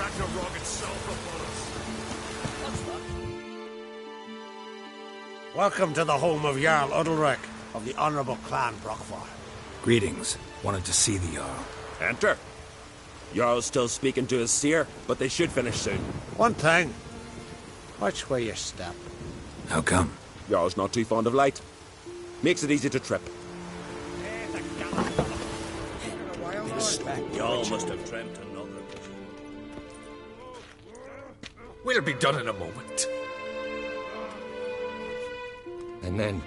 Ragnarok itself upon us. Welcome to the home of Jarl Udalric of the Honourable Clan Brockvar. Greetings. Wanted to see the Jarl. Enter. Jarl's still speaking to his seer, but they should finish soon. One thing. Watch where you step. How come? Jarl's not too fond of light. Makes it easy to trip. Jarl must have dreamt another. We'll be done in a moment. And then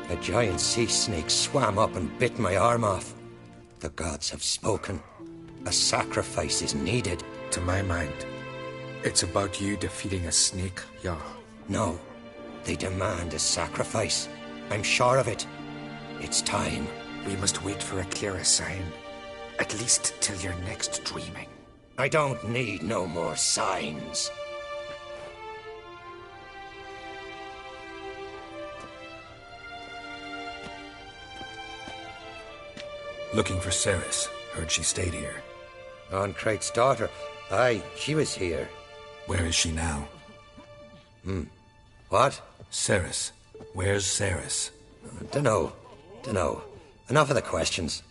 a giant sea snake swam up and bit my arm off. The gods have spoken. A sacrifice is needed. To my mind, it's about you defeating a snake, Jarl. No, they demand a sacrifice. I'm sure of it. It's time. We must wait for a clearer sign. At least till your next dreaming. I don't need no more signs. Looking for Cerys. Heard she stayed here. Oncrate's daughter. Aye, she was here. Where is she now? What? Cerys. Where's Cerys? Dunno. Enough of the questions.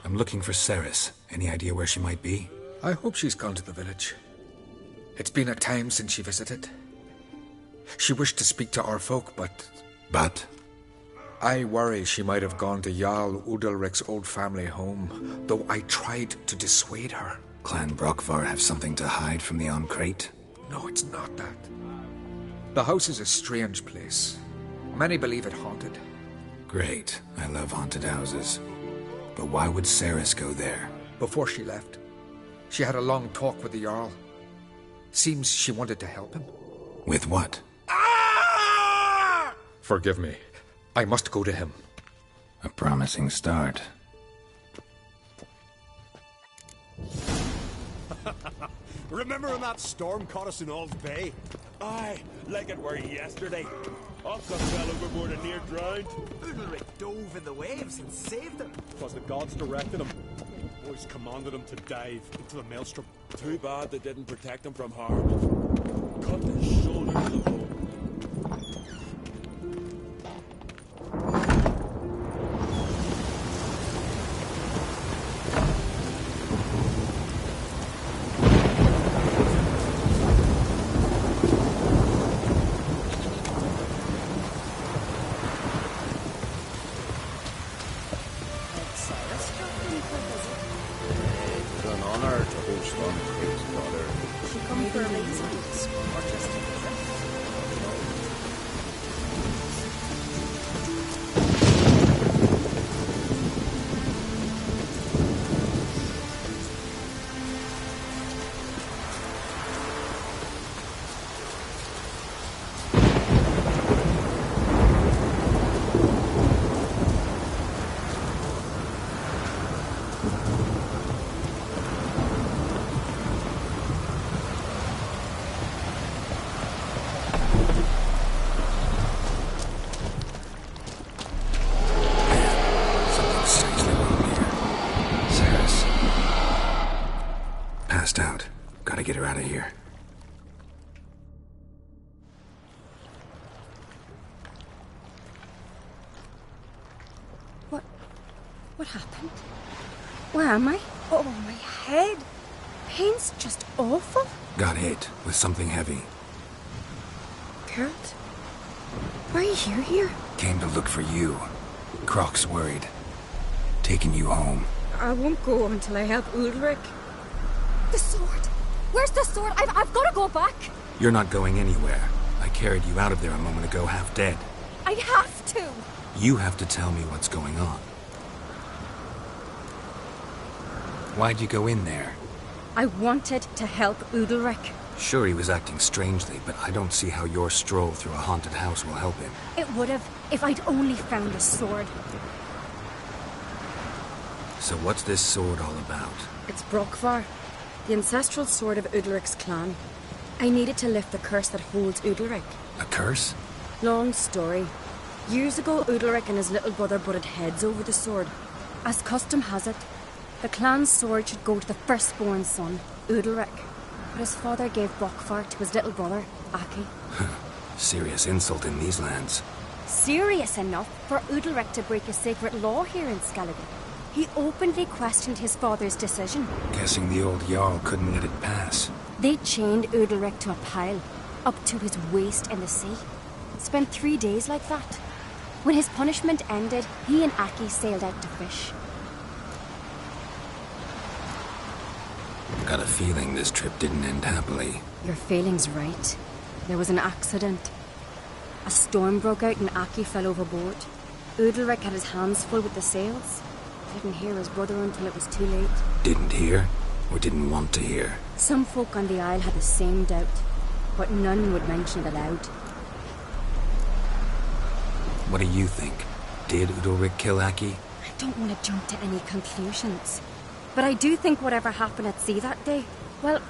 I'm looking for Cerys. Any idea where she might be? I hope she's gone to the village. It's been a time since she visited. She wished to speak to our folk, but... But? I worry she might have gone to Jarl Udalric's old family home, though I tried to dissuade her. Clan Brockvar have something to hide from the Oncrate? No, it's not that. The house is a strange place. Many believe it haunted. Great. I love haunted houses. But why would Cerys go there? Before she left, she had a long talk with the Jarl. Seems she wanted to help him. With what? Forgive me. I must go to him. A promising start. Remember when that storm caught us in Ald's Bay? Aye, like it were yesterday. Octa fell overboard and near drowned. Udalric dove in the waves and saved him. Twas the gods directed him. Boys commanded him to dive into the maelstrom. Too bad they didn't protect him from harm. Cut his shoulder to the bone. Out. Gotta get her out of here. What happened? Where am I? Oh, my head. Pain's just awful. Got hit with something heavy. Geralt? Why are you here? Came to look for you. Croc's worried. Taking you home. I won't go until I help Udalric. The sword! Where's the sword? I've got to go back! You're not going anywhere. I carried you out of there a moment ago half dead. I have to! You have to tell me what's going on. Why'd you go in there? I wanted to help Udalric. Sure, he was acting strangely, but I don't see how your stroll through a haunted house will help him. It would have, if I'd only found the sword. So what's this sword all about? It's Brockvar, the ancestral sword of Udalric's clan. I needed to lift the curse that holds Udalric. A curse? Long story. Years ago, Udalric and his little brother butted heads over the sword. As custom has it, the clan's sword should go to the firstborn son, Udalric. But his father gave Bokvar to his little brother, Aki. Serious insult in these lands. Serious enough for Udalric to break a sacred law here in Skellige. He openly questioned his father's decision. Guessing the old Jarl couldn't let it pass. They chained Udalric to a pile, up to his waist in the sea. Spent 3 days like that. When his punishment ended, he and Aki sailed out to fish. Got a feeling this trip didn't end happily. Your feeling's right. There was an accident. A storm broke out and Aki fell overboard. Udalric had his hands full with the sails. Didn't hear his brother until it was too late. Didn't hear? Or didn't want to hear? Some folk on the Isle had the same doubt, but none would mention it aloud. What do you think? Did Udalric kill Aki? I don't want to jump to any conclusions. But I do think whatever happened at sea that day, well,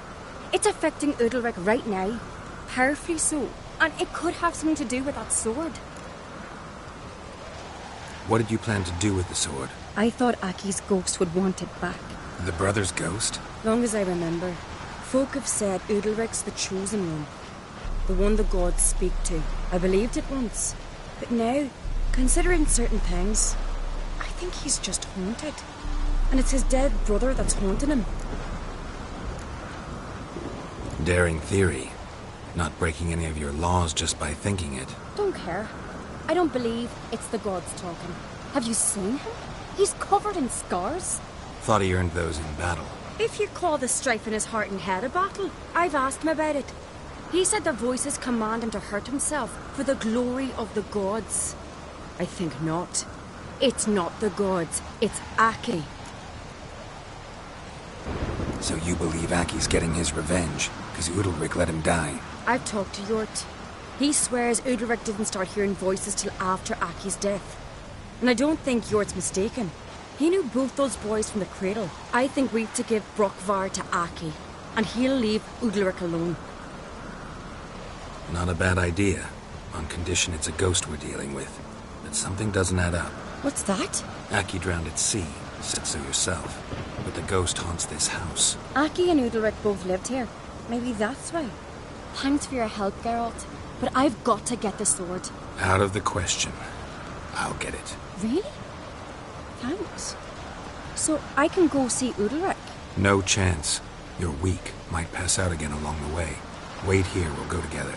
it's affecting Udalric right now. Powerfully so. And it could have something to do with that sword. What did you plan to do with the sword? I thought Aki's ghost would want it back. The brother's ghost? Long as I remember, folk have said Udalric's the chosen one. The one the gods speak to. I believed it once. But now, considering certain things, I think he's just haunted. And it's his dead brother that's haunting him. Daring theory. Not breaking any of your laws just by thinking it. Don't care. I don't believe it's the gods talking. Have you seen him? He's covered in scars. Thought he earned those in battle. If you call the strife in his heart and head a battle, I've asked him about it. He said the voices command him to hurt himself for the glory of the gods. I think not. It's not the gods, it's Aki. So you believe Aki's getting his revenge, because Udalric let him die? I've talked to Yort. He swears Udalric didn't start hearing voices till after Aki's death. And I don't think Yort's mistaken. He knew both those boys from the cradle. I think we've to give Bokvar to Aki, and he'll leave Udalric alone. Not a bad idea, on condition it's a ghost we're dealing with. But something doesn't add up. What's that? Aki drowned at sea, said so yourself. But the ghost haunts this house. Aki and Udalric both lived here. Maybe that's why. Thanks for your help, Geralt. But I've got to get the sword. Out of the question. I'll get it. Really? Thanks. So I can go see Udalric? No chance. You're weak. Might pass out again along the way. Wait here, we'll go together.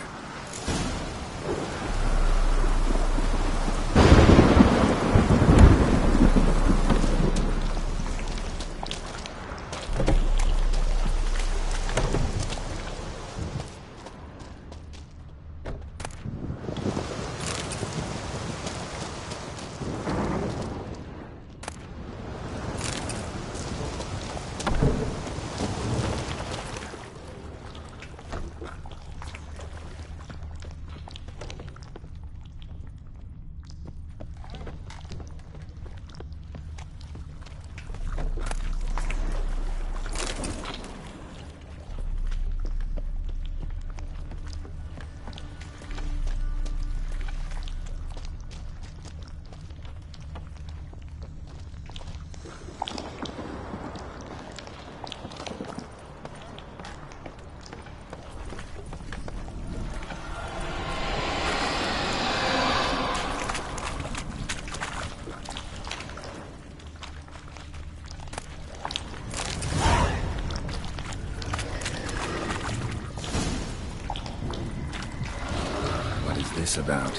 About.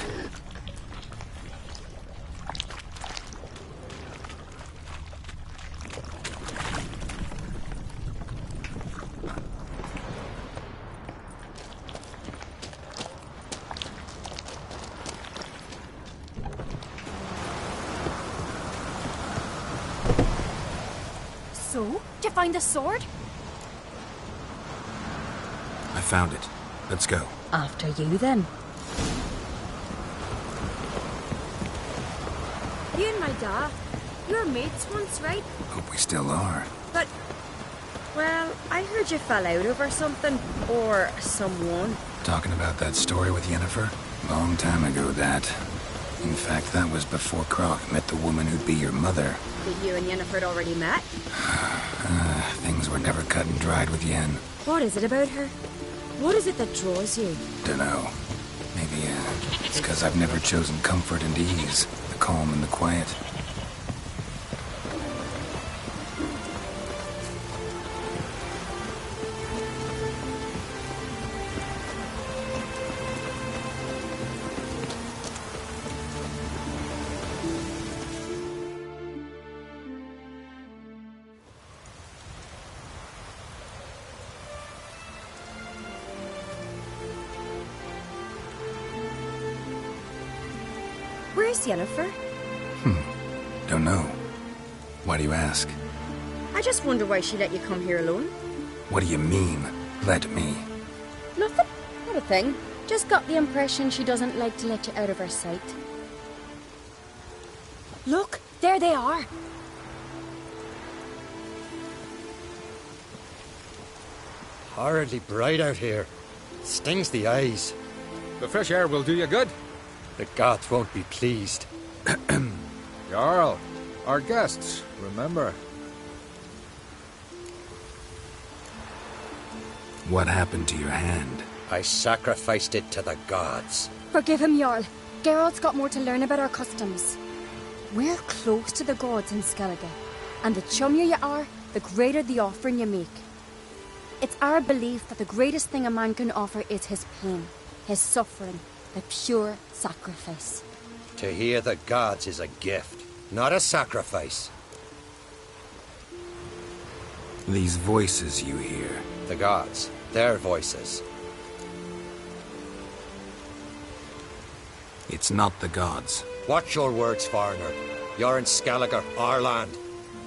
So, did you find the sword? I found it. Let's go. After you, then. You and my dad, you were mates once, right? Hope we still are. But, well, I heard you fell out over something, or someone. Talking about that story with Yennefer? Long time ago, that. In fact, that was before Croc met the woman who'd be your mother. But you and Yennefer had already met? Things were never cut and dried with Yen. What is it about her? What is it that draws you? Dunno. Maybe, it's because I've never chosen comfort and ease, the calm and the quiet. Where's Yennefer? Don't know. Why do you ask? I just wonder why she let you come here alone. What do you mean, let me? Nothing. Not a thing. Just got the impression she doesn't like to let you out of her sight. Look, there they are. Horridly bright out here. Stings the eyes. The fresh air will do you good. The gods won't be pleased. Jarl, our guests, remember. What happened to your hand? I sacrificed it to the gods. Forgive him, Jarl. Geralt's got more to learn about our customs. We're close to the gods in Skellige, and the chummier you are, the greater the offering you make. It's our belief that the greatest thing a man can offer is his pain, his suffering, the pure sacrifice. To hear the gods is a gift, not a sacrifice. These voices you hear. The gods, their voices. It's not the gods. Watch your words, foreigner. You're in Skellige, our land,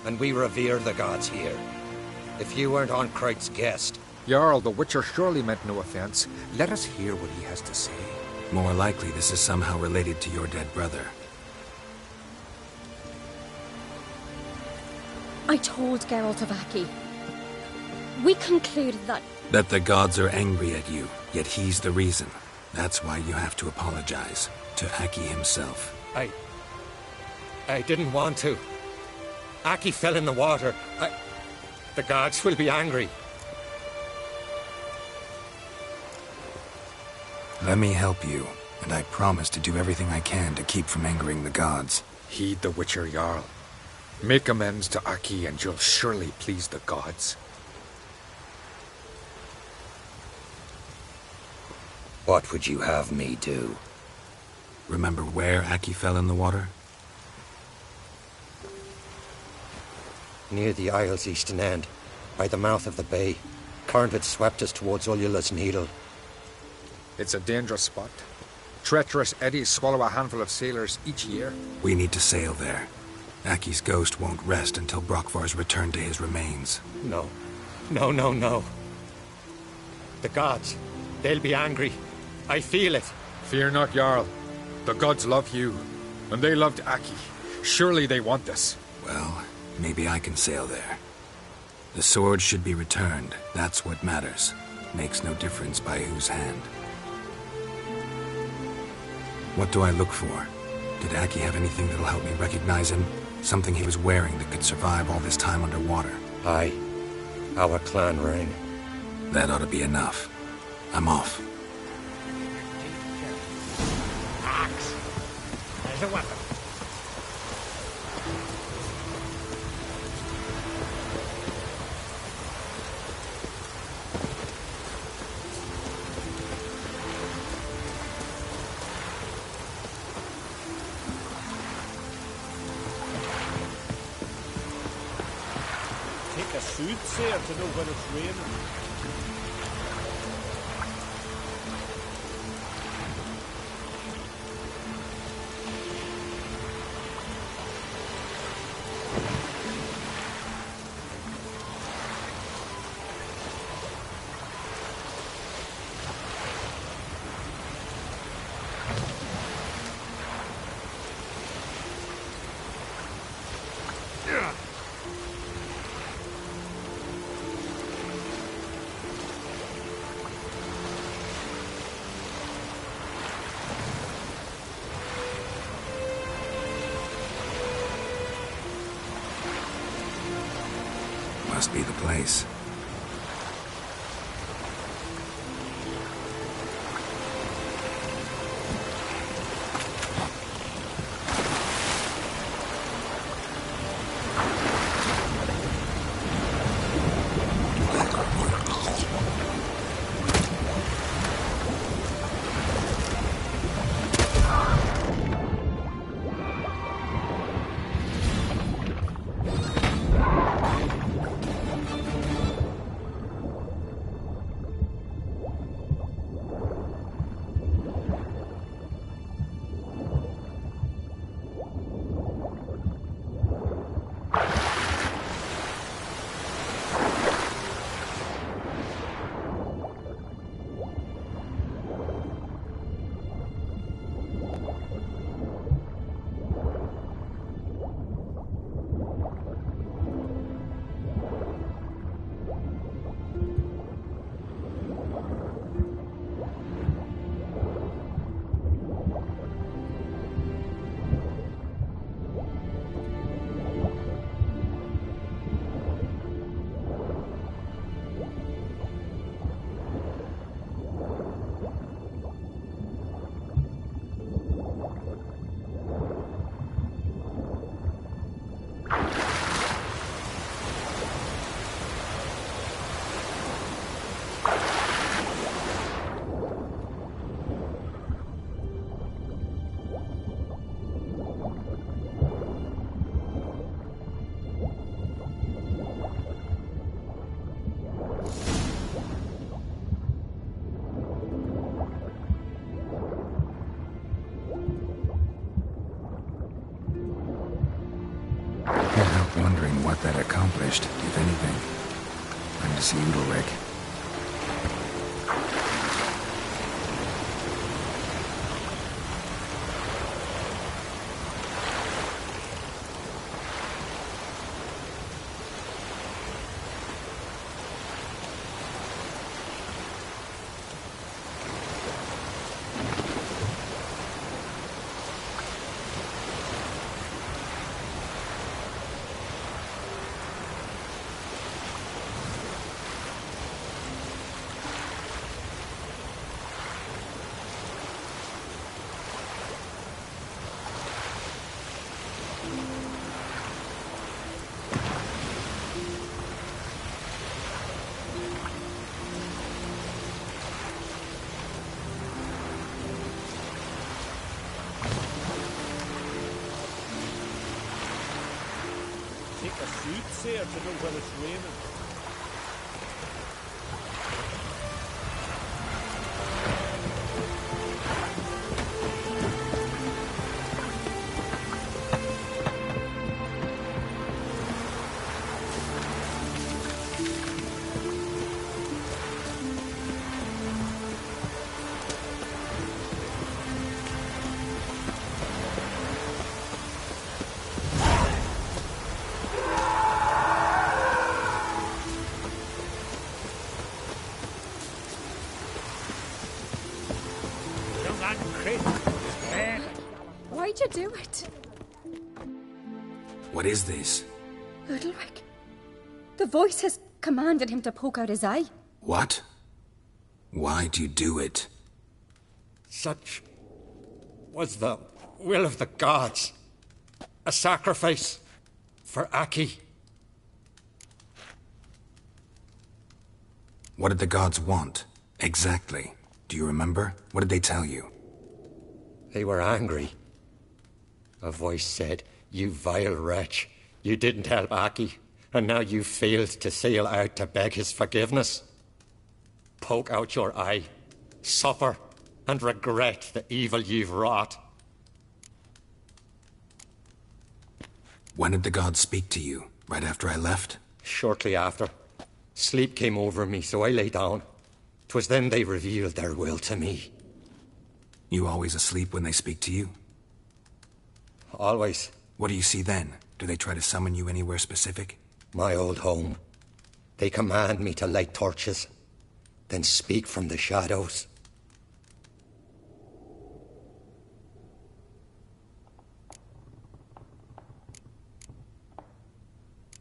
and we revere the gods here. If you weren't on Kright's guest... Jarl, the Witcher surely meant no offense. Let us hear what he has to say. More likely this is somehow related to your dead brother. I told Geralt of Aki. We concluded that... That the gods are angry at you, yet he's the reason. That's why you have to apologize. To Aki himself. I didn't want to. Aki fell in the water. The gods will be angry. Let me help you, and I promise to do everything I can to keep from angering the gods. Heed the Witcher, Jarl. Make amends to Aki and you'll surely please the gods. What would you have me do? Remember where Aki fell in the water? Near the Isle's eastern end, by the mouth of the bay. Current had swept us towards Ullula's Needle. It's a dangerous spot. Treacherous eddies swallow a handful of sailors each year. We need to sail there. Aki's ghost won't rest until Brokvar's returned to his remains. No. No. The gods, they'll be angry. I feel it. Fear not, Jarl. The gods love you, and they loved Aki. Surely they want this. Well, maybe I can sail there. The sword should be returned. That's what matters. Makes no difference by whose hand. What do I look for? Did Aki have anything that'll help me recognize him? Something he was wearing that could survive all this time underwater? Aye. Our clan ring. That ought to be enough. I'm off. Axe. There's a weapon. Take a soothsayer to know when it's raining. must be the place. Wondering what that accomplished, if anything. Time to see Udalric. Take a seat, sir, to know when it's raining. Why'd you do it? What is this? Udalric. The voice has commanded him to poke out his eye. What? Why'd you do it? Such was the will of the gods. A sacrifice for Aki. What did the gods want? Exactly. Do you remember? What did they tell you? They were angry. A voice said, "You vile wretch, you didn't help Aki, and now you failed to sail out to beg his forgiveness. Poke out your eye, suffer, and regret the evil you've wrought." When did the gods speak to you? Right after I left? Shortly after. Sleep came over me, so I lay down. 'Twas then they revealed their will to me. You always asleep when they speak to you? Always. What do you see then? Do they try to summon you anywhere specific? My old home. They command me to light torches, then speak from the shadows.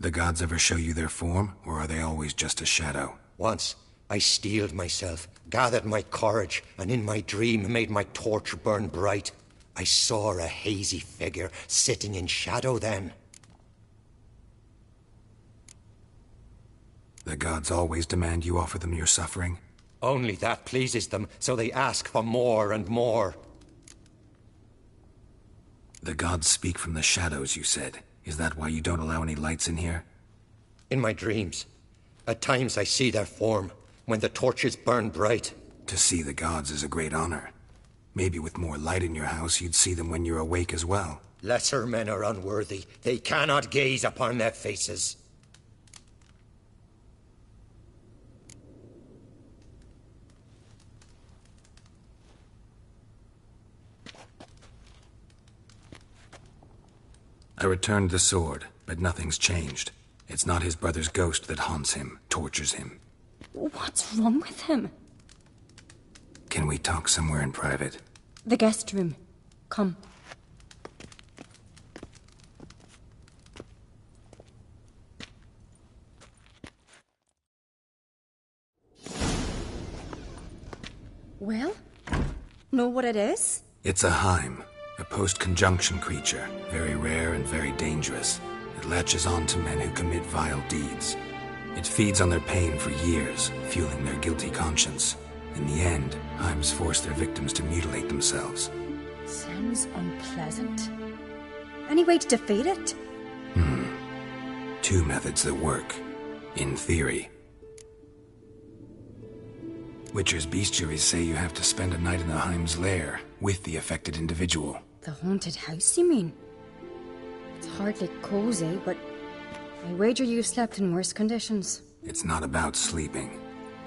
The gods ever show you their form, or are they always just a shadow? Once, I steeled myself, gathered my courage, and in my dream made my torch burn bright. I saw a hazy figure sitting in shadow then. The gods always demand you offer them your suffering? Only that pleases them, so they ask for more and more. The gods speak from the shadows, you said. Is that why you don't allow any lights in here? In my dreams, at times I see their form, when the torches burn bright. To see the gods is a great honor. Maybe with more light in your house, you'd see them when you're awake as well. Lesser men are unworthy. They cannot gaze upon their faces. I returned the sword, but nothing's changed. It's not his brother's ghost that haunts him, tortures him. What's wrong with him? Can we talk somewhere in private? The guest room. Come. Well? Know what it is? It's a Heim, a post-conjunction creature, very rare and very dangerous. It latches on to men who commit vile deeds. It feeds on their pain for years, fueling their guilty conscience. In the end, Heims force their victims to mutilate themselves. Sounds unpleasant. Any way to defeat it? Two methods that work. In theory. Witcher's bestiaries say you have to spend a night in the Heim's lair, with the affected individual. The haunted house, you mean? It's hardly cozy, but I wager you've slept in worse conditions. It's not about sleeping.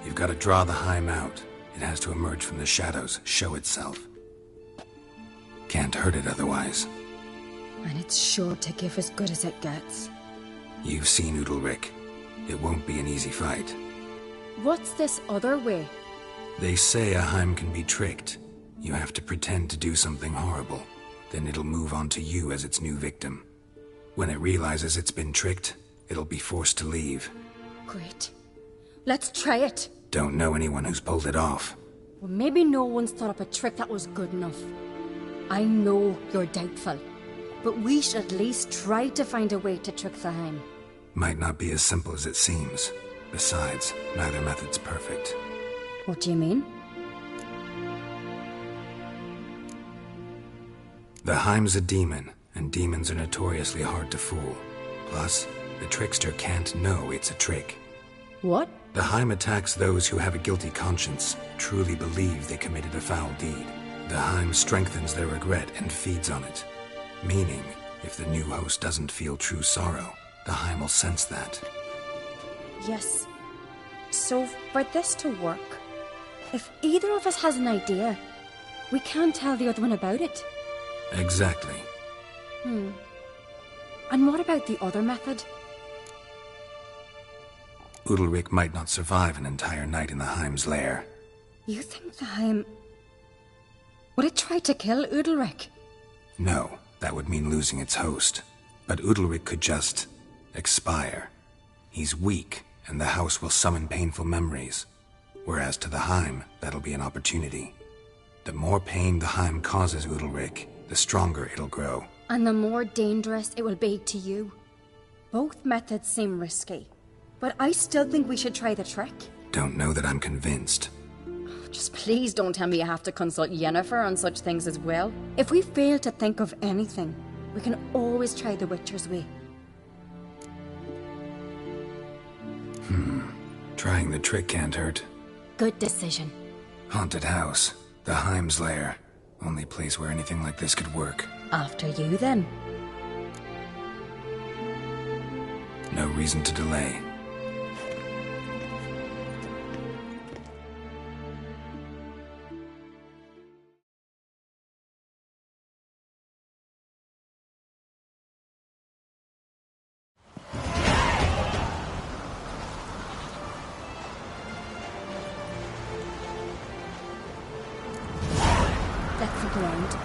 You've got to draw the Heim out. It has to emerge from the shadows, show itself. Can't hurt it otherwise. And it's sure to give as good as it gets. You've seen Udalryk. It won't be an easy fight. What's this other way? They say a Heim can be tricked. You have to pretend to do something horrible. Then it'll move on to you as its new victim. When it realizes it's been tricked, it'll be forced to leave. Great. Let's try it. Don't know anyone who's pulled it off. Well, maybe no one's thought up a trick that was good enough. I know you're doubtful, but we should at least try to find a way to trick the Heim. Might not be as simple as it seems. Besides, neither method's perfect. What do you mean? The Heim's a demon, and demons are notoriously hard to fool. Plus, the trickster can't know it's a trick. What? The Heim attacks those who have a guilty conscience, truly believe they committed a foul deed. The Heim strengthens their regret and feeds on it. Meaning, if the new host doesn't feel true sorrow, the Heim will sense that. Yes. So, for this to work, if either of us has an idea, we can't tell the other one about it. Exactly. And what about the other method? Udalryk might not survive an entire night in the Heim's lair. You think the Heim... Would it try to kill Udalryk? No, that would mean losing its host. But Udalryk could just... expire. He's weak, and the house will summon painful memories. Whereas to the Heim, that'll be an opportunity. The more pain the Heim causes Udalryk, the stronger it'll grow. And the more dangerous it will be to you. Both methods seem risky, but I still think we should try the trick. Don't know that I'm convinced. Just please don't tell me you have to consult Yennefer on such things as well. If we fail to think of anything, we can always try the Witcher's way. Trying the trick can't hurt. Good decision. Haunted house. The Heim's lair. Only place where anything like this could work. After you, then. No reason to delay. Let's look around.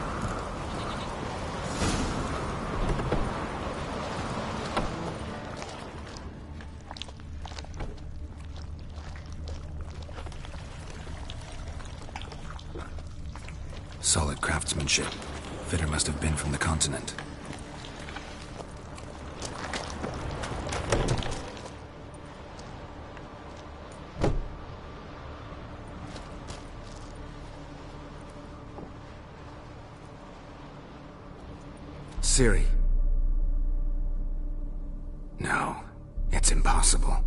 Solid craftsmanship. Fitter must have been from the continent. Ciri. No, it's impossible.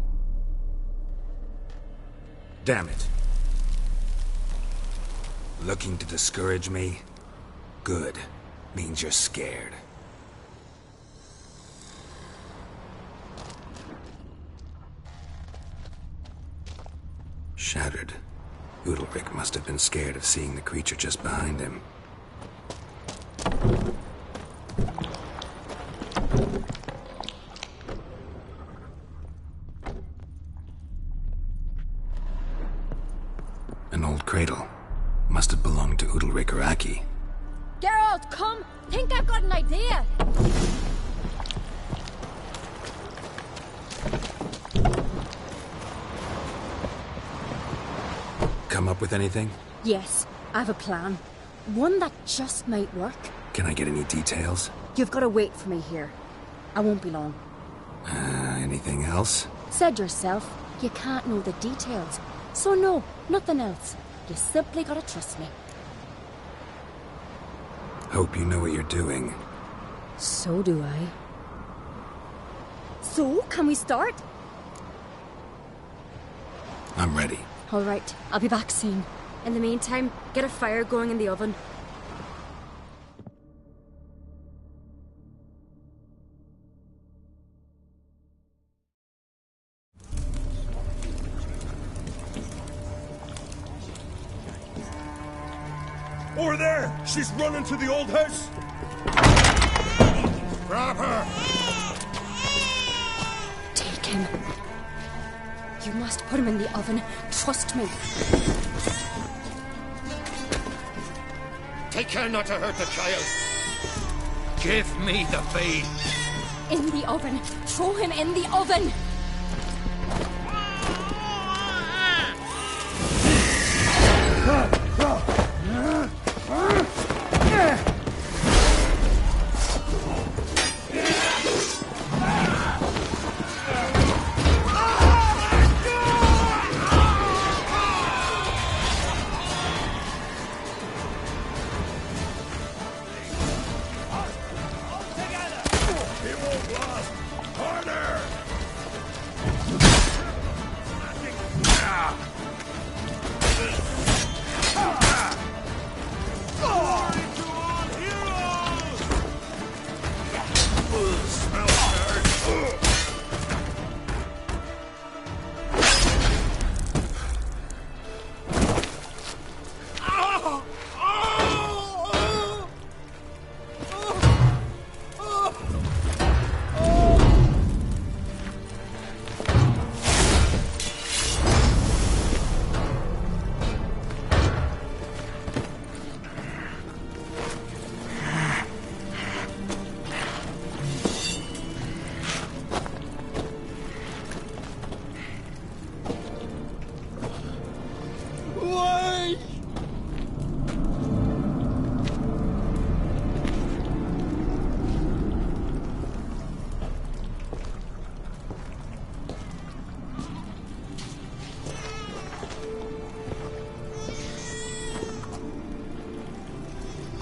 Damn it. Looking to discourage me? Good. Means you're scared. Shattered. Udalryk must have been scared of seeing the creature just behind him. An old cradle. Must have belonged to Udalryk or Aki. Geralt, come! Think I've got an idea! Come up with anything? Yes, I have a plan. One that just might work. Can I get any details? You've got to wait for me here. I won't be long. Anything else? Said yourself, you can't know the details. So no, nothing else. You simply gotta trust me. Hope you know what you're doing. So do I. So, can we start? I'm ready. All right, I'll be back soon. In the meantime, get a fire going in the oven. Over there! She's running to the old house! Grab her! Take him. You must put him in the oven. Trust me. Take care not to hurt the child. Give me the babe. In the oven. Throw him in the oven.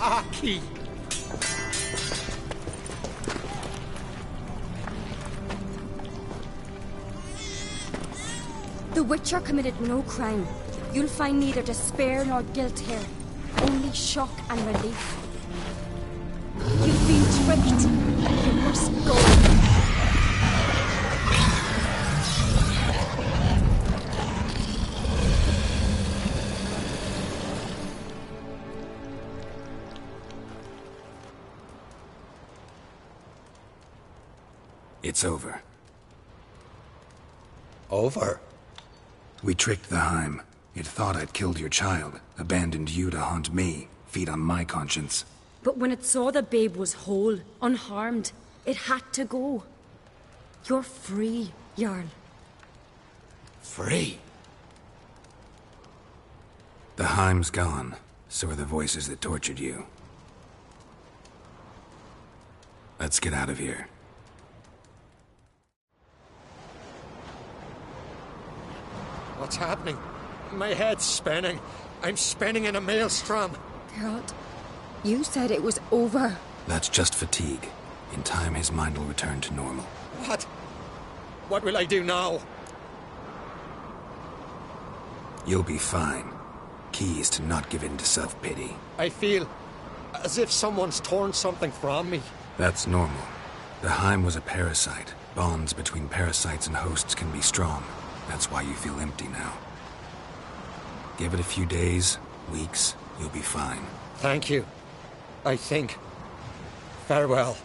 Aki! The Witcher committed no crime. You'll find neither despair nor guilt here. Only shock and relief. You've been tricked. You must go. It's over. Over? We tricked the Heim. It thought I'd killed your child, abandoned you to haunt me, feed on my conscience. But when it saw the babe was whole, unharmed, it had to go. You're free, Jarl. Free? The Heim's gone. So are the voices that tortured you. Let's get out of here. What's happening? My head's spinning. I'm spinning in a maelstrom. Geralt, you said it was over. That's just fatigue. In time, his mind will return to normal. What? What will I do now? You'll be fine. Key is to not give in to self-pity. I feel as if someone's torn something from me. That's normal. The Heim was a parasite. Bonds between parasites and hosts can be strong. That's why you feel empty now. Give it a few days, weeks, you'll be fine. Thank you. I think. Farewell.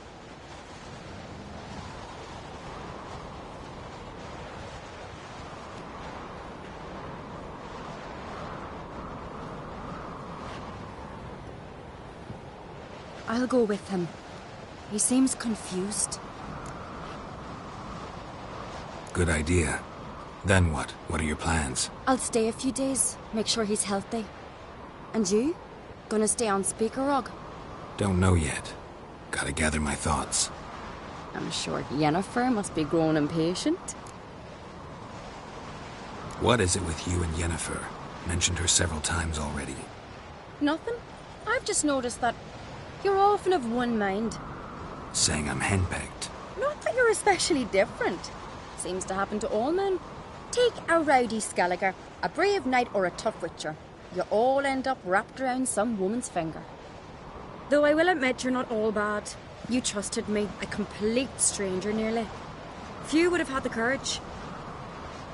I'll go with him. He seems confused. Good idea. Then what? What are your plans? I'll stay a few days, make sure he's healthy. And you? Gonna stay on Speaker Rog? Don't know yet. Gotta gather my thoughts. I'm sure Yennefer must be growing impatient. What is it with you and Yennefer? Mentioned her several times already. Nothing. I've just noticed that you're often of one mind. Saying I'm henpecked. Not that you're especially different. Seems to happen to all men. Take a rowdy Skelliger, a brave knight or a tough witcher. You all end up wrapped around some woman's finger. Though I will admit you're not all bad. You trusted me, a complete stranger nearly. Few would have had the courage.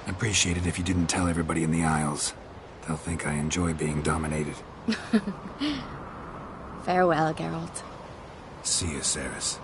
Appreciate it if you didn't tell everybody in the Isles. They'll think I enjoy being dominated. Farewell, Geralt. See you, Cerys.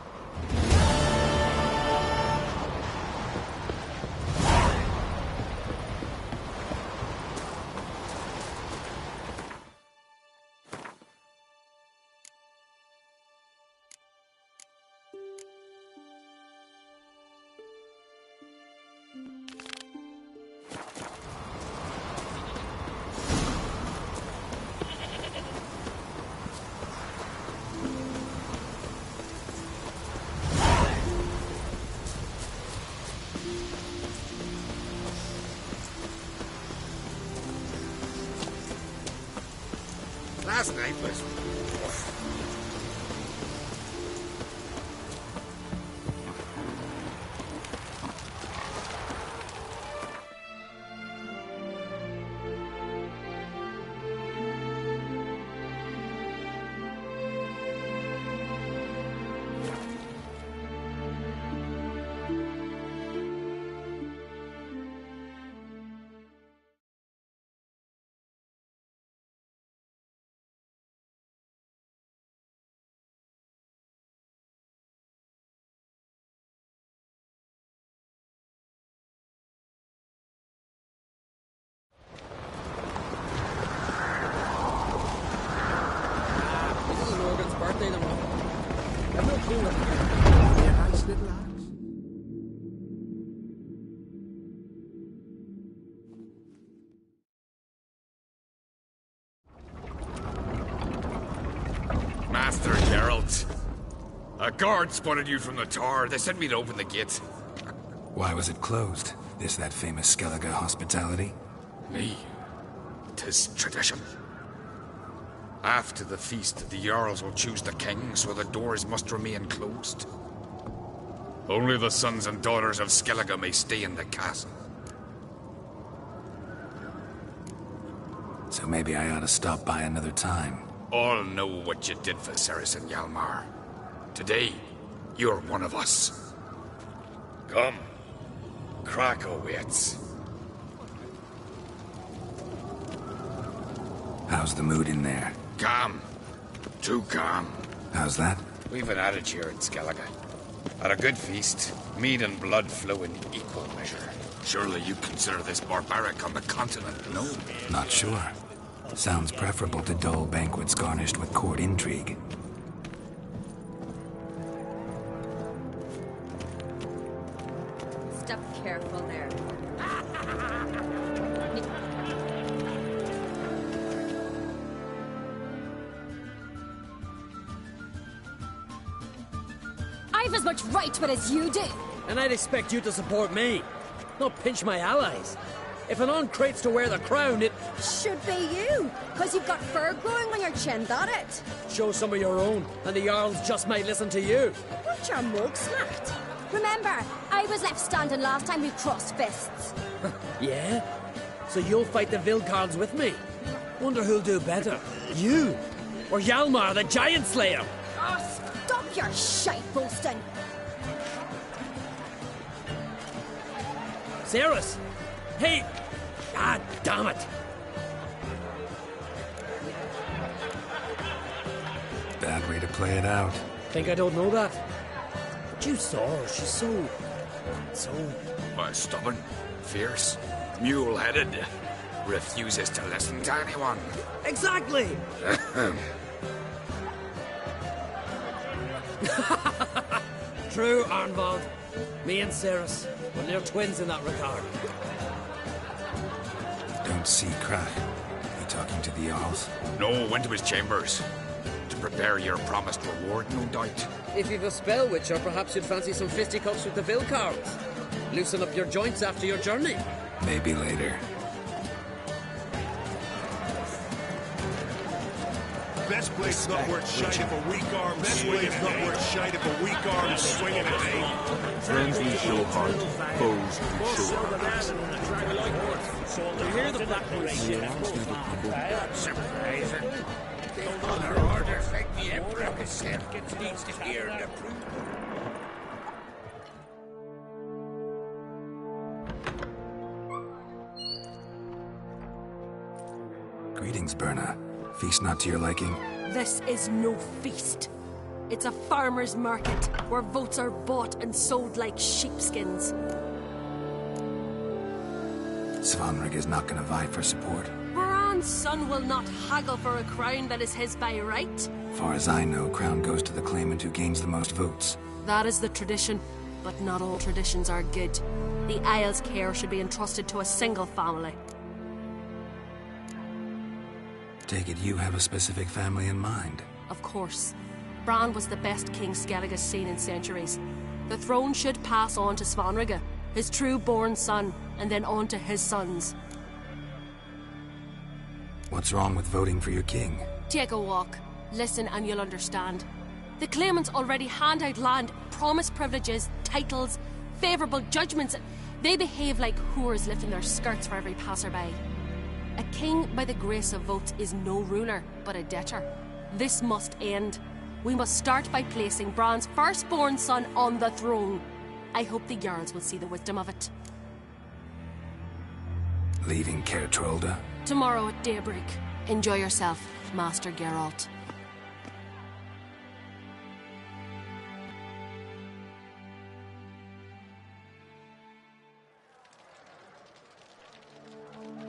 Last night was... Master Geralt. A guard spotted you from the tower. They said we'd open the gate. Why was it closed? Is that famous Skellige hospitality? Me. 'Tis tradition. After the feast, the Jarls will choose the king, so the doors must remain closed. Only the sons and daughters of Skellige may stay in the castle. So maybe I ought to stop by another time. All know what you did for Cerys and Hjalmar. Today, you're one of us. Come. Krakow waits. How's the mood in there? Calm. Too calm. How's that? We've an adage here in Skellige. At a good feast, mead and blood flow in equal measure. Surely you consider this barbaric on the continent, no? Not sure. Sounds preferable to dull banquets garnished with court intrigue. Step careful there. I've as much right to it as you do. And I'd expect you to support me, not pinch my allies. If an Ancrate's to wear the crown, it should be you, because you've got fur growing on your chin, that it? Show some of your own, and the Jarls just might listen to you. What your mug smacked? Remember, I was left standing last time we crossed fists. Yeah? So you'll fight the Vilcards with me? Wonder who'll do better, you or Hjalmar the Giant Slayer? Oh, stop your shite boasting. Cerys! Hey! God damn it! Bad way to play it out. Think I don't know that? But you saw her, she's so... Well, stubborn, fierce, mule-headed, refuses to listen to anyone. Exactly! True, Arnvald. Me and Cerys, well, they're twins in that regard. Don't see Crach. You talking to the Jarls? No, went to his chambers. To prepare your promised reward, no doubt. If you've a spell witcher, perhaps you'd fancy some fisticuffs with the Vilcards. Loosen up your joints after your journey. Maybe later. Best place not worth shite if a weak arm. Best place not worth shite if a weak arm swinging at me. Friends we show heart, foes we show heart. You hear the black Surprising. Other orders like the Emperor himself needs to hear the proof. Greetings, Berna. Feast not to your liking? This is no feast. It's a farmer's market where votes are bought and sold like sheepskins. Svanrig is not going to vie for support. Bran's son will not haggle for a crown that is his by right. Far as I know, crown goes to the claimant who gains the most votes. That is the tradition, but not all traditions are good. The Isle's care should be entrusted to a single family. Take it you have a specific family in mind. Of course. Bran was the best king Skellige's seen in centuries. The throne should pass on to Svanrige, his true-born son, and then on to his sons. What's wrong with voting for your king? Take a walk. Listen and you'll understand. The claimants already hand out land, promise privileges, titles, favourable judgments. They behave like whores lifting their skirts for every passerby. A king by the grace of votes is no ruler, but a debtor. This must end. We must start by placing Bran's firstborn son on the throne. I hope the Jarls will see the wisdom of it. Leaving Caer Trolda? Tomorrow at daybreak. Enjoy yourself, Master Geralt.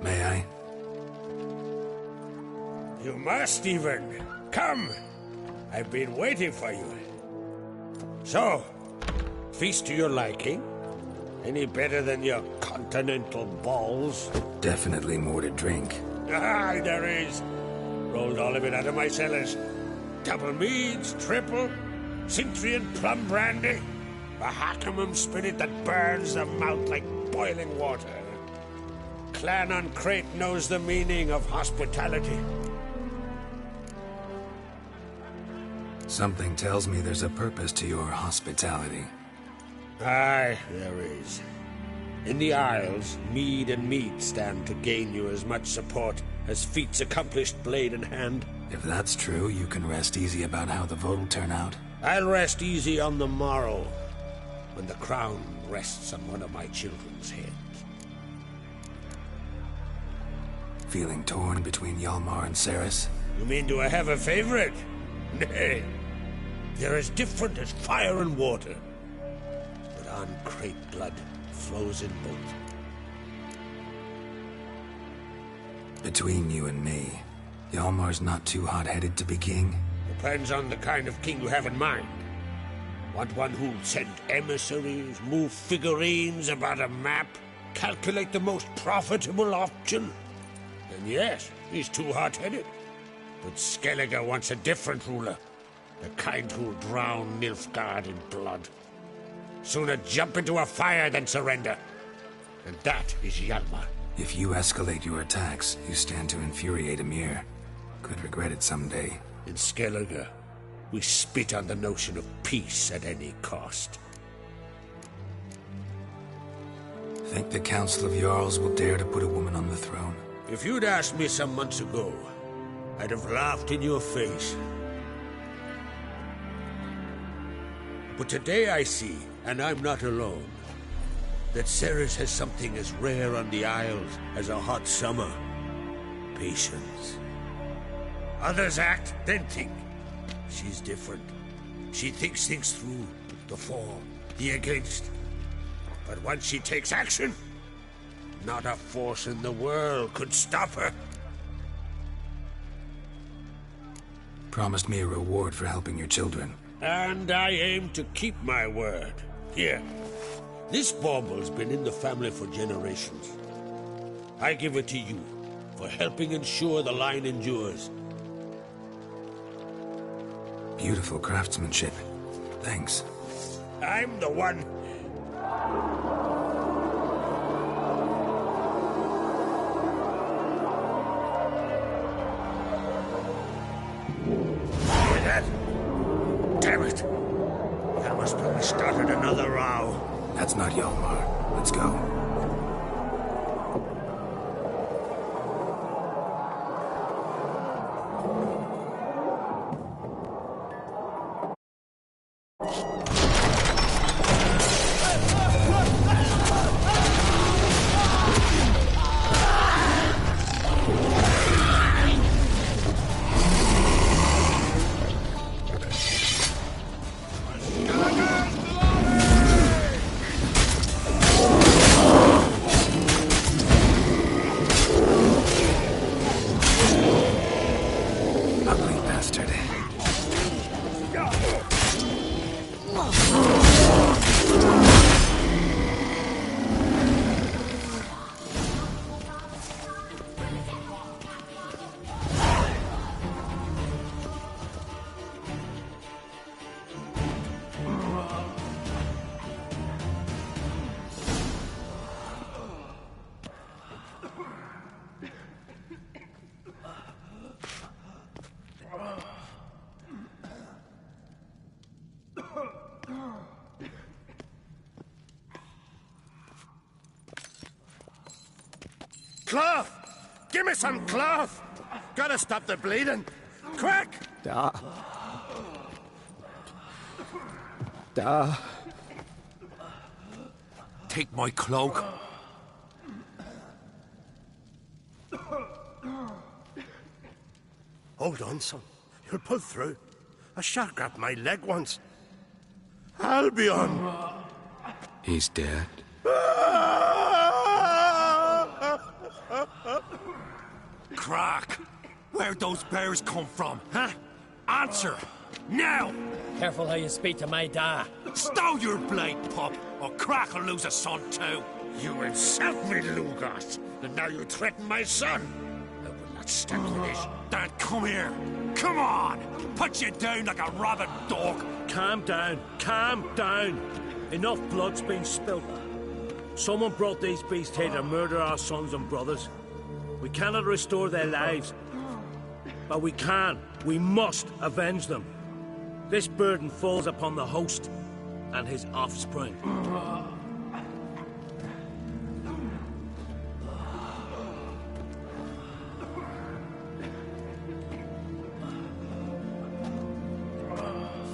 May I? You must, even. Come. I've been waiting for you. So, feast to your liking? Any better than your continental balls? Definitely more to drink. Aye, there is. Rolled all of it out of my cellars. Double meads, triple, Cintrian plum brandy, a Hackemum spirit that burns the mouth like boiling water. Clan Ancrate knows the meaning of hospitality. Something tells me there's a purpose to your hospitality. Aye, there is. In the Isles, mead and meat stand to gain you as much support as feats accomplished blade in hand. If that's true, you can rest easy about how the vote will turn out. I'll rest easy on the morrow, when the crown rests on one of my children's heads. Feeling torn between Hjalmar and Cerys? You mean do I have a favorite? Nay. They're as different as fire and water. But Ancrate blood flows in both. Between you and me, Hjalmar's not too hot-headed to be king? Depends on the kind of king you have in mind. Want one who'll send emissaries, move figurines about a map, calculate the most profitable option? Then yes, he's too hot-headed. But Skellige wants a different ruler. The kind who'll drown Nilfgaard in blood. Sooner jump into a fire than surrender. And that is Hjalmar. If you escalate your attacks, you stand to infuriate Emhyr. Could regret it someday. In Skellige, we spit on the notion of peace at any cost. Think the Council of Jarls will dare to put a woman on the throne? If you'd asked me some months ago, I'd have laughed in your face. But today I see, and I'm not alone, that Cerys has something as rare on the Isles as a hot summer. Patience. Others act, then think. She's different. She thinks things through, the for, the against. But once she takes action, not a force in the world could stop her. Promised me a reward for helping your children. And I aim to keep my word. Here. This bauble's been in the family for generations. I give it to you for helping ensure the line endures. Beautiful craftsmanship. Thanks. I'm the one. Hear that? Damn it! Hjalmar's probably started another row. That's not Hjalmar. Let's go. Cloth! Give me some cloth! Gotta stop the bleeding! Quick! Da. Take my cloak. Hold on, son. You'll pull through. A shark grabbed my leg once. Albion! He's dead. Crack! Where'd those bears come from, huh? Answer! Now! Careful how you speak to my da. Stow your blade, pup, or Crack will lose a son too. You insult me, Lugos, and now you threaten my son. I will not stand for this. Dan, come here. Come on! Put you down like a rabid dog. Calm down. Calm down. Enough blood's been spilt. Someone brought these beasts here to murder our sons and brothers. We cannot restore their lives. But we can. We must avenge them. This burden falls upon the host and his offspring.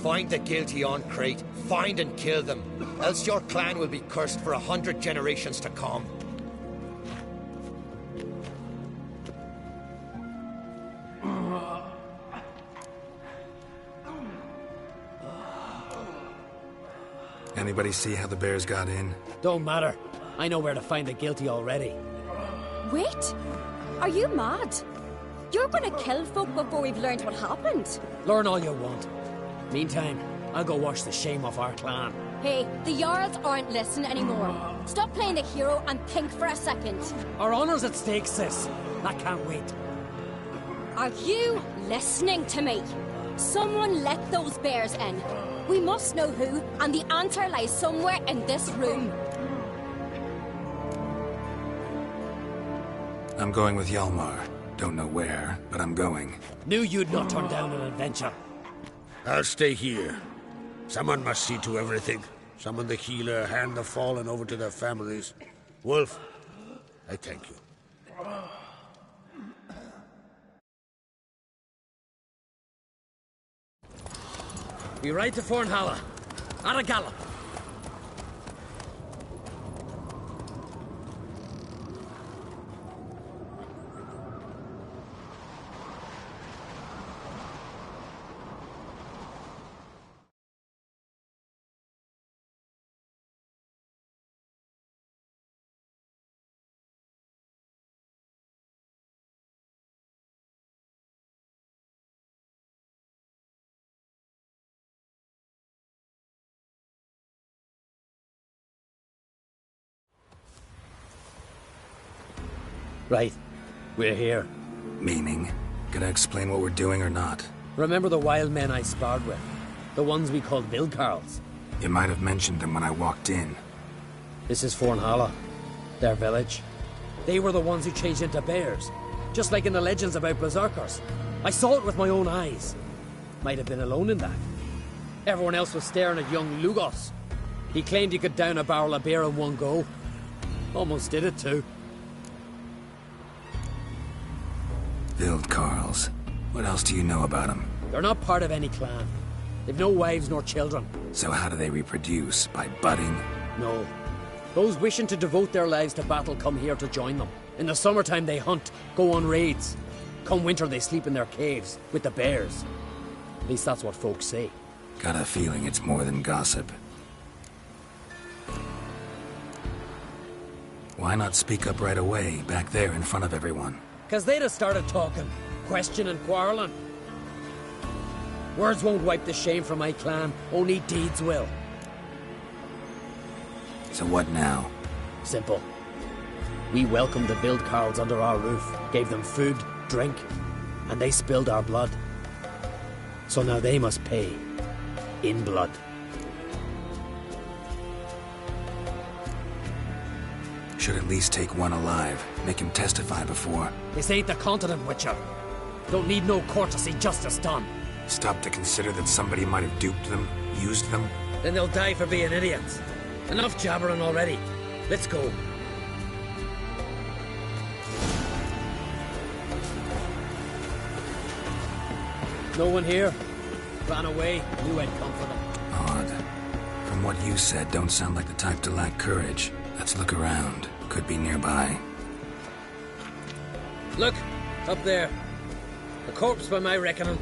Find the guilty on Crate. Find and kill them. Else your clan will be cursed for 100 generations to come. Anybody see how the bears got in? Don't matter. I know where to find the guilty already. Wait! Are you mad? You're gonna kill folk before we've learned what happened? Learn all you want. Meantime, I'll go wash the shame off our clan. Hey, the Jarls aren't listening anymore. Stop playing the hero and think for a second. Our honor's at stake, sis. I can't wait. Are you listening to me? Someone let those bears in. We must know who, and the answer lies somewhere in this room. I'm going with Hjalmar. Don't know where, but I'm going. Knew you'd not turn down an adventure. I'll stay here. Someone must see to everything. Summon the healer, hand the fallen over to their families. Wolf, I thank you. We ride to Fornhalla. At a gallop. Right. We're here. Meaning? Gonna explain what we're doing or not? Remember the wild men I sparred with? The ones we called Vildkarls? You might have mentioned them when I walked in. This is Fornhalla. Their village. They were the ones who changed into bears. Just like in the legends about berserkers. I saw it with my own eyes. Might have been alone in that. Everyone else was staring at young Lugos. He claimed he could down a barrel of beer in one go. Almost did it too. Vildkarls. What else do you know about them? They're not part of any clan. They've no wives nor children. So how do they reproduce? By budding? No. Those wishing to devote their lives to battle come here to join them. In the summertime they hunt, go on raids. Come winter they sleep in their caves, with the bears. At least that's what folks say. Got a feeling it's more than gossip. Why not speak up right away, back there in front of everyone? 'Cause they'd have started talking, questioning, quarreling. Words won't wipe the shame from my clan, only deeds will. So what now? Simple. We welcomed the Vildkarls under our roof, gave them food, drink, and they spilled our blood. So now they must pay. In blood. Should at least take one alive. Make him testify before. This ain't the continent, Witcher. Don't need no courtesy, justice done. Stop to consider that somebody might have duped them, used them. Then they'll die for being idiots. Enough jabbering already. Let's go. No one here. Ran away, knew I'd come for them. Odd. From what you said, don't sound like the type to lack courage. Let's look around. Could be nearby. Look, up there. A corpse by my reckoning.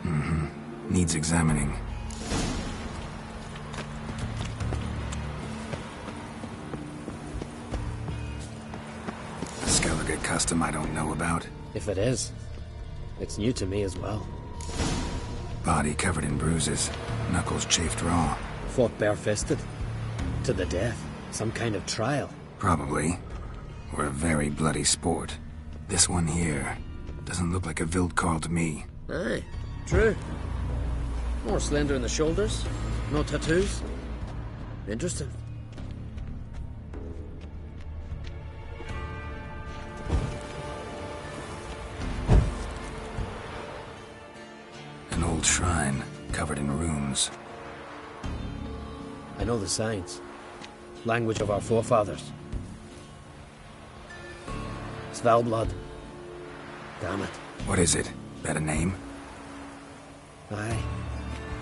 Mm-hmm. Needs examining. A Skellige custom I don't know about. If it is, it's new to me as well. Body covered in bruises. Knuckles chafed raw. Fought barefisted. To the death. Some kind of trial. Probably. Or a very bloody sport. This one here doesn't look like a Vildkarl to me. Aye, true. More slender in the shoulders. No tattoos. Interesting. An old shrine covered in runes. I know the signs. Language of our forefathers. Svalblood. Damn it. What is it? That a name? Aye.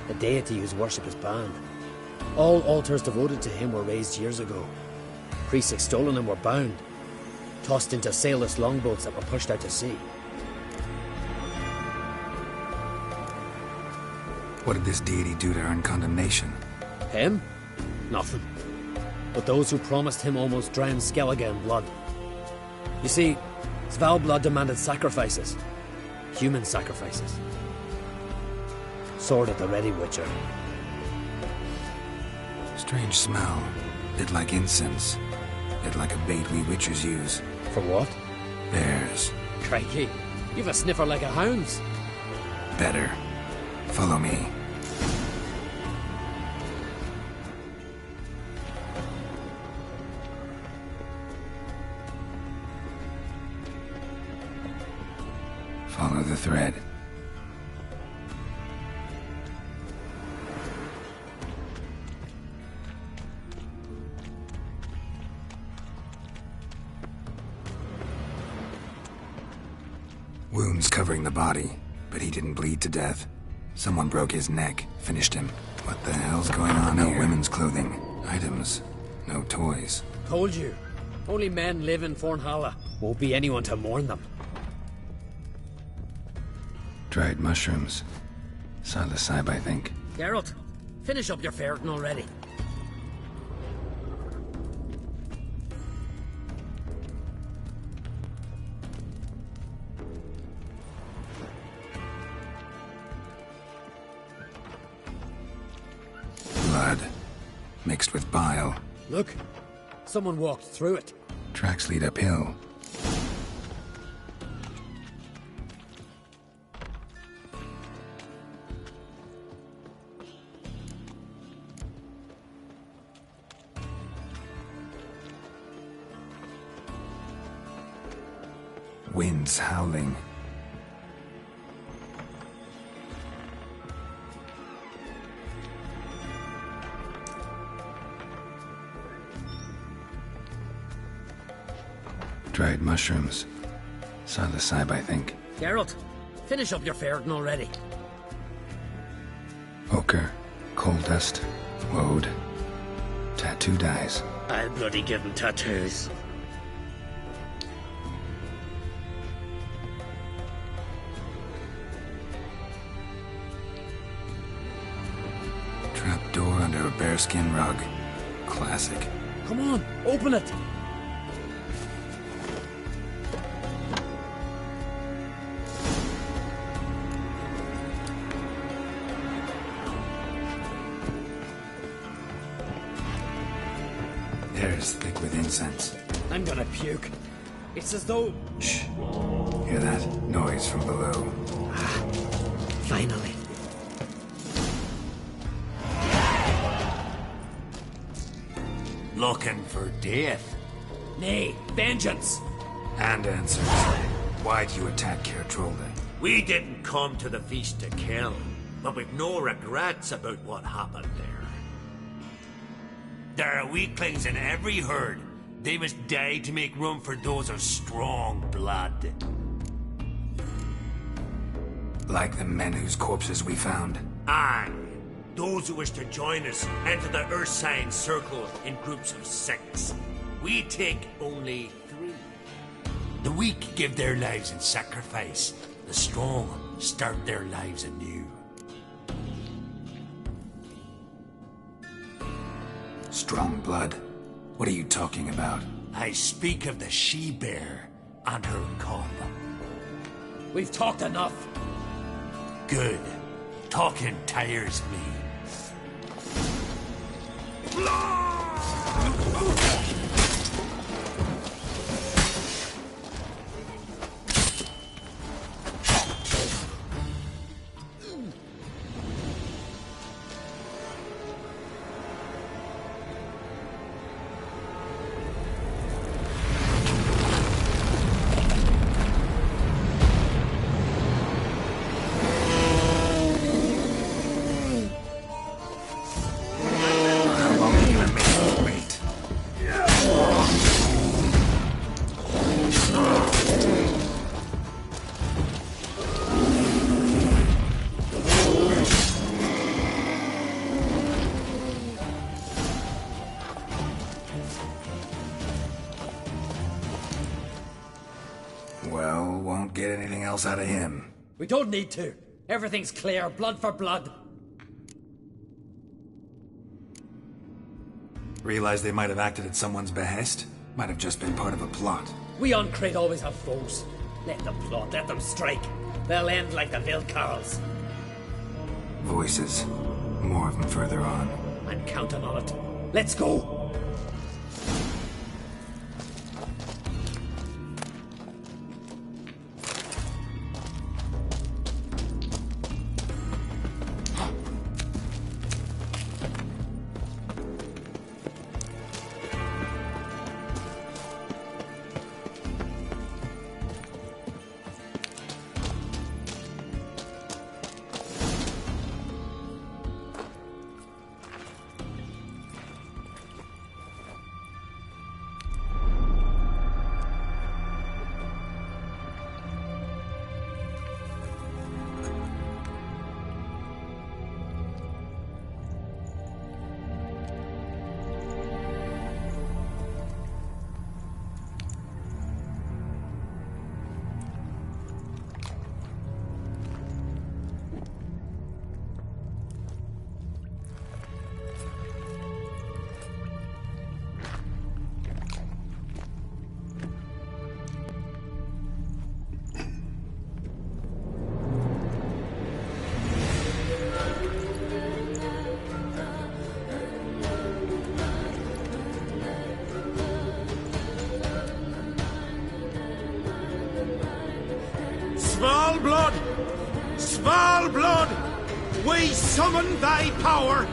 A deity whose worship is banned. All altars devoted to him were raised years ago. Priests extolling him were bound. Tossed into sailless longboats that were pushed out to sea. What did this deity do to earn condemnation? Him? Nothing. But those who promised him almost drowned Skellige in blood. You see, Svalblood demanded sacrifices. Human sacrifices. Sword at the ready, Witcher. Strange smell. Bit like incense. Bit like a bait we witchers use. For what? Bears. Crikey, you've a sniffer like a hound's. Better. Follow me. Follow the thread. Wounds covering the body, but he didn't bleed to death. Someone broke his neck, finished him. What the hell's going on here? No women's clothing, items, no toys. Told you. Only men live in Fornhalla. Won't be anyone to mourn them. Dried mushrooms. Psilocybin, I think. Geralt, finish up your ferreting already. Blood. Mixed with bile. Look, someone walked through it. Tracks lead uphill. Winds howling. Dried mushrooms. Psilocybin, I think. Geralt, finish up your ferreting already. Ochre. Coal dust. Woad. Tattoo dyes. I'll bloody give him tattoos. Trapdoor under a bearskin rug. Classic. Come on, open it! Air's thick with incense. I'm gonna puke. It's as though... Shh. Hear that? Noise from below. Finally. Looking for death? Nay, vengeance! And answers. Why do you attack Caer Trolde? We didn't come to the feast to kill, but we've no regrets about what happened there. There are weaklings in every herd. They must die to make room for those of strong blood. Like the men whose corpses we found. Aye. Those who wish to join us enter the Ursine Circle in groups of 6. We take only 3. The weak give their lives in sacrifice. The strong start their lives anew. Strong blood? What are you talking about? I speak of the she-bear and her cub. We've talked enough. Good. Talking tires me. Well, won't get anything else out of him. We don't need to. Everything's clear, blood for blood. Realize they might have acted at someone's behest? Might have just been part of a plot. We on Crete always have foes. Let them plot, let them strike. They'll end like the Vilcarls. Voices. More of them further on. I'm counting on it. Let's go! we summon thy power.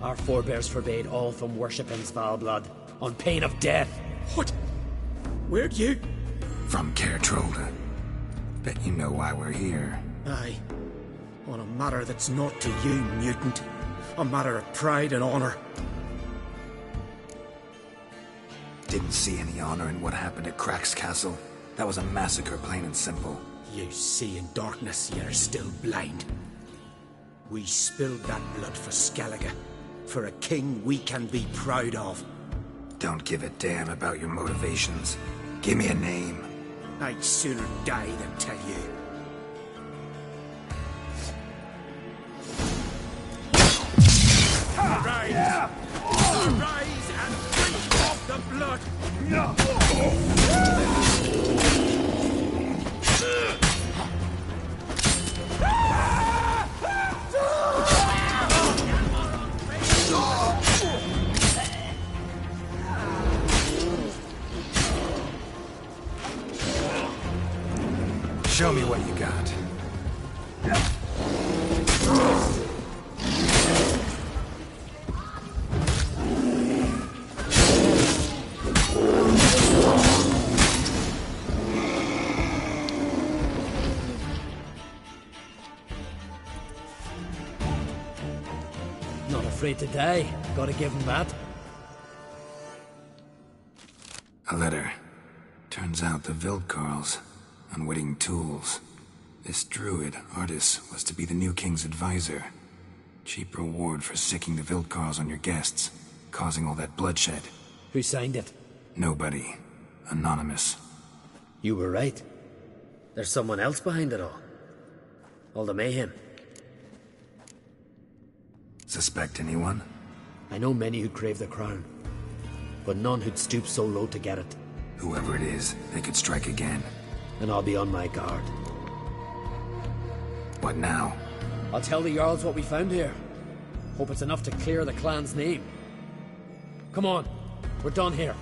Our forebears forbade all from worshipping Svalbard, on pain of death. What? Where'd you? From Caer Trolda. Bet you know why we're here. Aye. On a matter that's not to you, mutant. A matter of pride and honor. Didn't see any honor in what happened at Crack's castle. That was a massacre, plain and simple. You see in darkness, you're still blind. We spilled that blood for Skellige. For a king we can be proud of. Don't give a damn about your motivations. Give me a name. I'd sooner die than tell you. Arise! Arise and drink of the blood! Show me what you got. Not afraid to die. Gotta give him that. A letter. Turns out the Vildkarls. Unwitting tools. This druid, Artis, was to be the new king's advisor. Cheap reward for sicking the Vildkarls on your guests, causing all that bloodshed. Who signed it? Nobody. Anonymous. You were right. There's someone else behind it all. All the mayhem. Suspect anyone? I know many who crave the crown, but none who'd stoop so low to get it. Whoever it is, they could strike again. And I'll be on my guard. What now? I'll tell the Jarls what we found here. Hope it's enough to clear the clan's name. Come on, we're done here.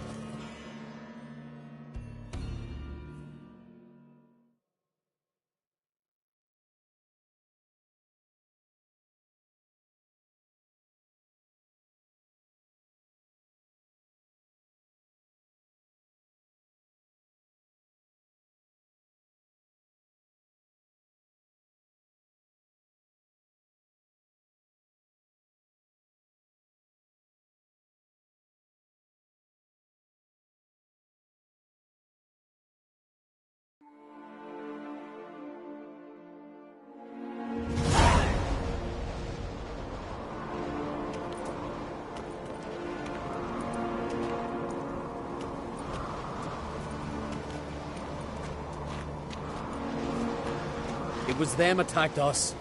It was them attacked us.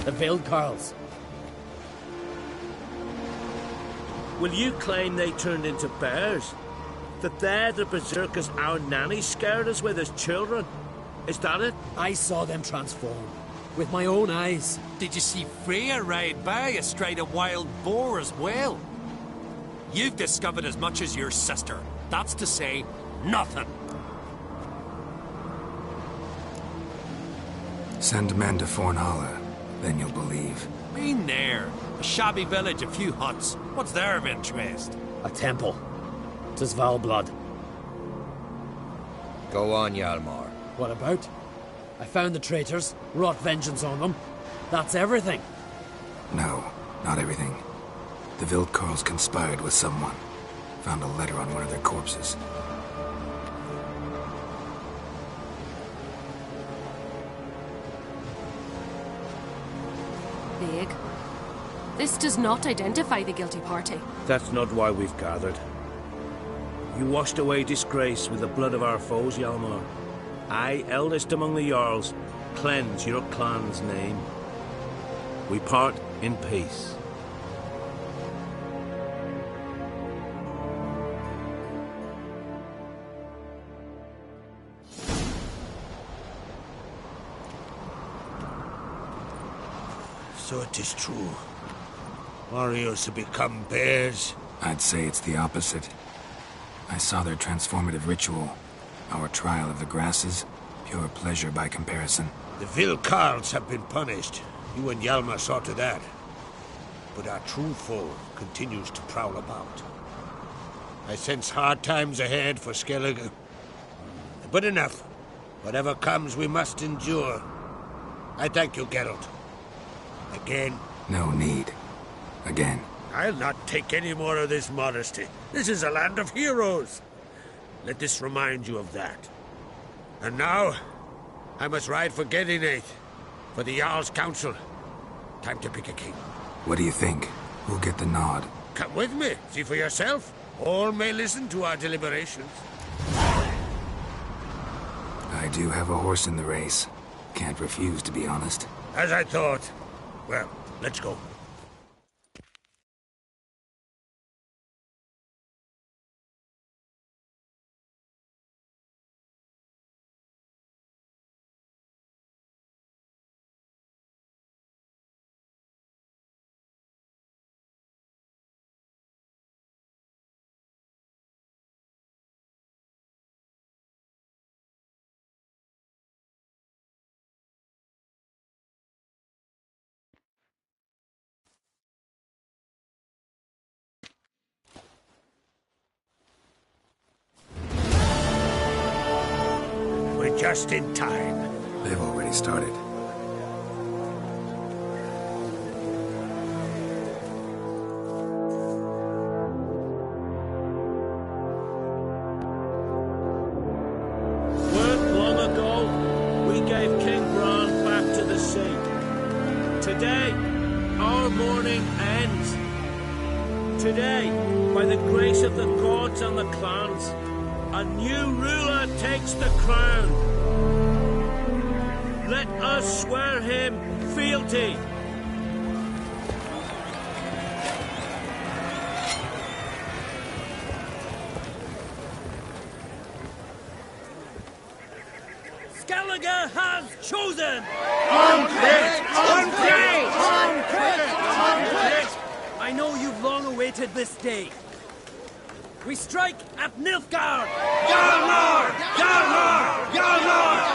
The Vildkarls. Will you claim they turned into bears? That they're the berserkers our nanny scared us with as children? Is that it? I saw them transform. With my own eyes. Did you see Freya ride by astride a wild boar as well? You've discovered as much as your sister. That's to say, nothing. Send men to Fornhala, then you'll believe. Been there. A shabby village, a few huts. What's there of interest? A temple. 'Tis Valblood. Go on, Hjalmar. What about? I found the traitors, wrought vengeance on them. That's everything. No, not everything. The Wildkarls conspired with someone. Found a letter on one of their corpses. Big. This does not identify the guilty party. That's not why we've gathered. You washed away disgrace with the blood of our foes, Hjalmar. I, eldest among the Jarls, cleanse your clan's name. We part in peace. So it is true. Warriors have become bears. I'd say it's the opposite. I saw their transformative ritual. Our trial of the grasses, pure pleasure by comparison. The Wildkarls have been punished. You and Hjalmar saw to that. But our true foe continues to prowl about. I sense hard times ahead for Skellige. But enough. Whatever comes, we must endure. I thank you, Geralt. Again. No need. Again. I'll not take any more of this modesty. This is a land of heroes. Let this remind you of that. And now, I must ride for Gedinath, for the Jarl's Council. Time to pick a king. What do you think? Who'll get the nod? Come with me, see for yourself. All may listen to our deliberations. I do have a horse in the race. Can't refuse, to be honest. As I thought. Well, let's go. Just in time. They've already started. Weren't long ago, we gave King Bran back to the sea. Today, our mourning ends. Today, by the grace of the gods and the clans, a new ruler takes the crown. Let us swear him fealty. Skellige has chosen! I know you've long awaited this day. We strike at Nilfgaard! Hjalmar! Hjalmar! Hjalmar!